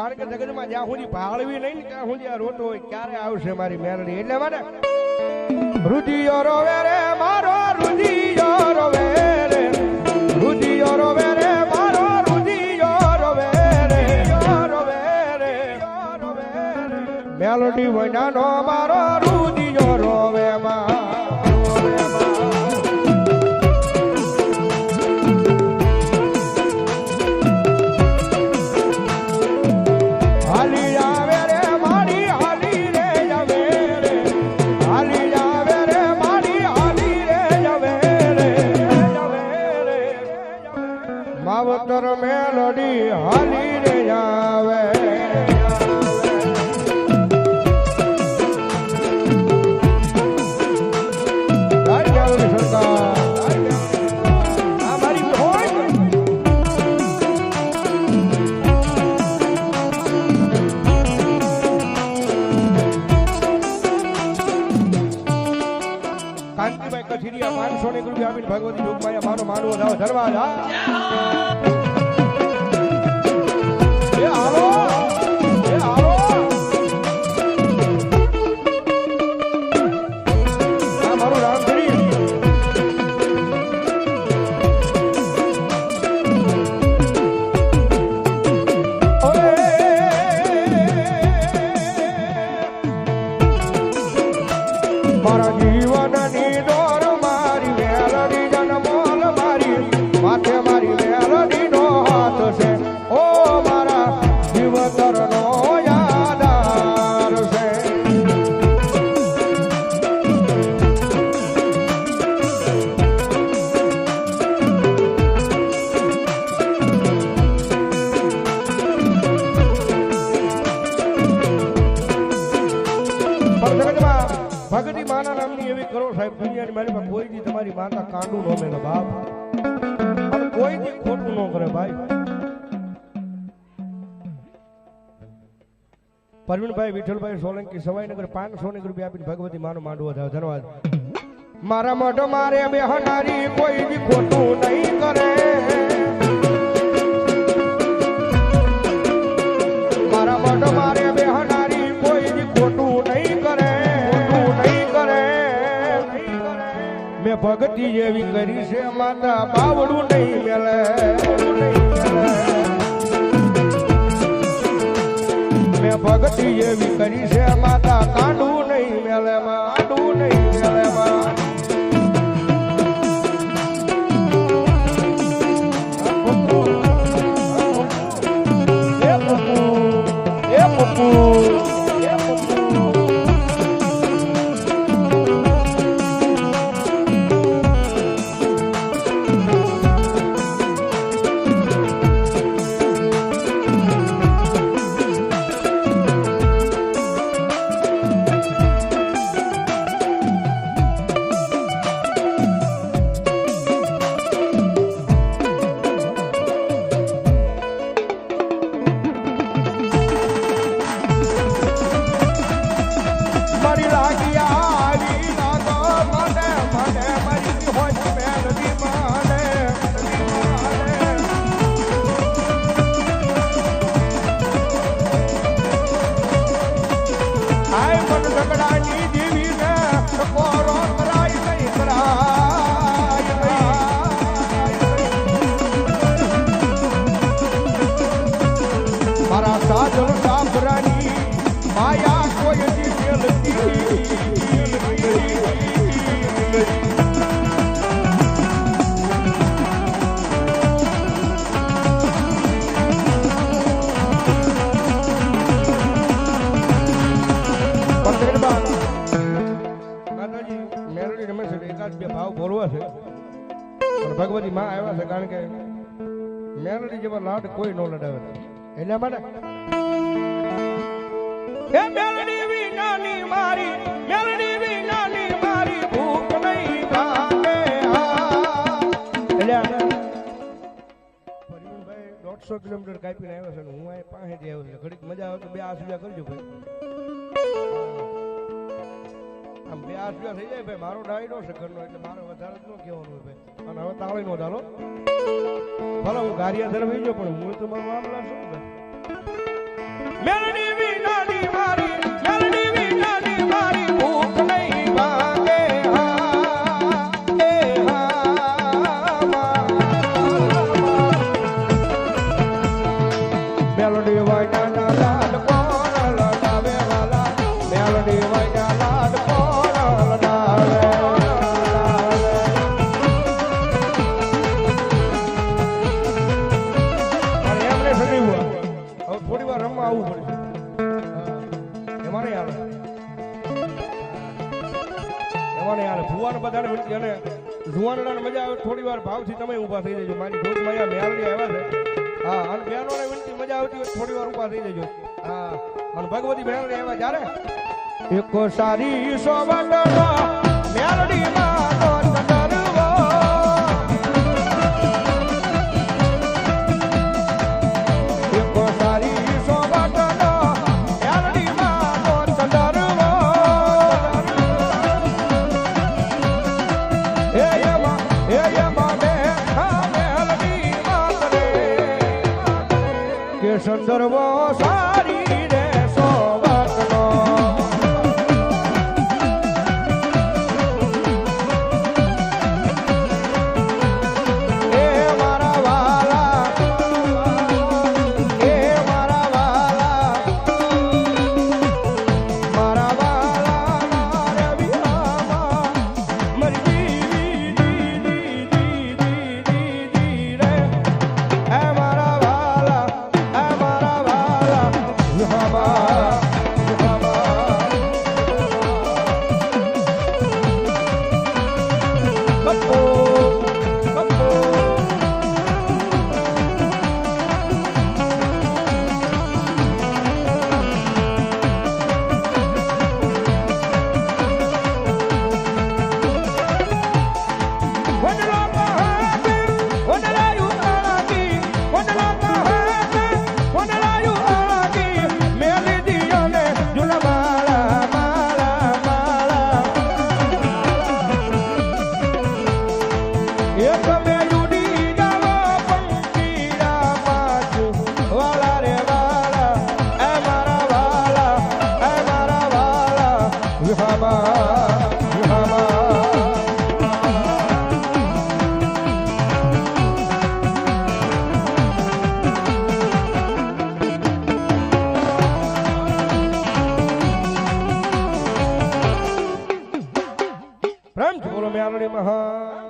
કારણ કે જગતમાં જ્યાં સુધી ભાળવી નહીં ને ત્યાં સુધી આ રોતો હોય ક્યારે આવશે મારી મેલડી એટલે માટે રુધિયો રોવે રે મારો રુધિયો રોવે રે રુધિયો રોવે રે મારો રુધિયો રોવે રે મેલડી વૈનાનો મારો રુધિયો રોવે માં માવતર મેલડી હાલી રે આવે કાંતિભાઈ કથિરિયા 500 ની રૂપિયા આપીને ભગવતી રૂપમાં મારો માનવો જાવ ધરવા મારા જીવનની દોર મારી મેલડી જન્મોલ મારી માથે મારી મેલડી નો હાથ છે ઓ મારા જીવતરનો યાદાર છે ભગતી માના નામની એવી કરો સાહેબ દુનિયાની મારી પાસે કોઈ દી તમારી માતા કાંડું ન મેલે બાપ અને કોઈ દી ખોટું ન કરે ભાઈ પરવીનભાઈ વિઠ્ઠલભાઈ સોલંકી સવાઈનગર 500 ની રૂપિયા આપીને ભગવતી માનો માંડવો થાય ધન્યવાદ મારા મઢ મારે બેહનારી કોઈ દી ખોટું નહીં કરે મારા મઢ મારે બેહનારી કોઈ દી ખોટું નહીં કરે મેં ભક્તિ જેવી કરી છે માતા બાવડું નહીં મેલે મેં ભક્તિ જેવી કરી છે માતા કાંડું નહીં મેલે કાંડું નહીં મેલે મારા સાજલ સાંભરાની માયા કોઈ દી મેલડી રમે છે એકાદ બે ભાવ બોલવા છે પણ ભગવતી માં આવ્યા છે કારણ કે મેલડી જેવા લાડ કોઈ નો લડાવે એટલા માટે એ મેલડી વિનાની મારી ભૂખ નહીં ભાગે એટલે પરવીનભાઈ 150 કિલોમીટર કાપીને આવ્યો છે હું આ પાસેથી આવ્યો છે ઘડીક મજા આવે તો 2 આસુજા કરજો ભાઈ આમ 2 આસુજા થઈ જાય ભાઈ મારો ડાયડો છે ઘરનો એટલે મારો વધારે જ ન કહેવાનું હોય ભાઈ અને હવે તાળી નો ચાલો ભલે હું ગારિયા ધરવી ગયો પણ હું તો મારો મામલા શું ભાઈ મેલડી વિનાની મારી મેલડી વિનાની મારી ભૂખ નહીં ભાગે મેલડી વાયના લાડ કોણ લડાવે વાલા મેલડી વાયના લાડ કોણ લડાવે અને એમને સજીવું હવે થોડી વાર રમવા આવવું પડશે એમાં નહીં આવે ભુવાને બધાને વિનંતી અને જુવાનડાને મજા આવે થોડી વાર ભાવથી તમે ઊભા થઈ જજો મારી ઢોક માયા મેલડી આવ્યા છે હા અને બહેનોને વિનંતી મજા આવતી હોય થોડી વાર ઊભા થઈ જજો હા અને ભગવતી મેલડી આવ્યા જ્યારે એકો સારી સોવડનો મેલડી માનો ચંદરવો એકો સારી સોવડનો મેલડી માનો ચંદરવો એ યમા બે મેલડી માતરે કે સંદર્ભો સારી રે સોવડનો પ્રેમ બોલો મેલડી મહા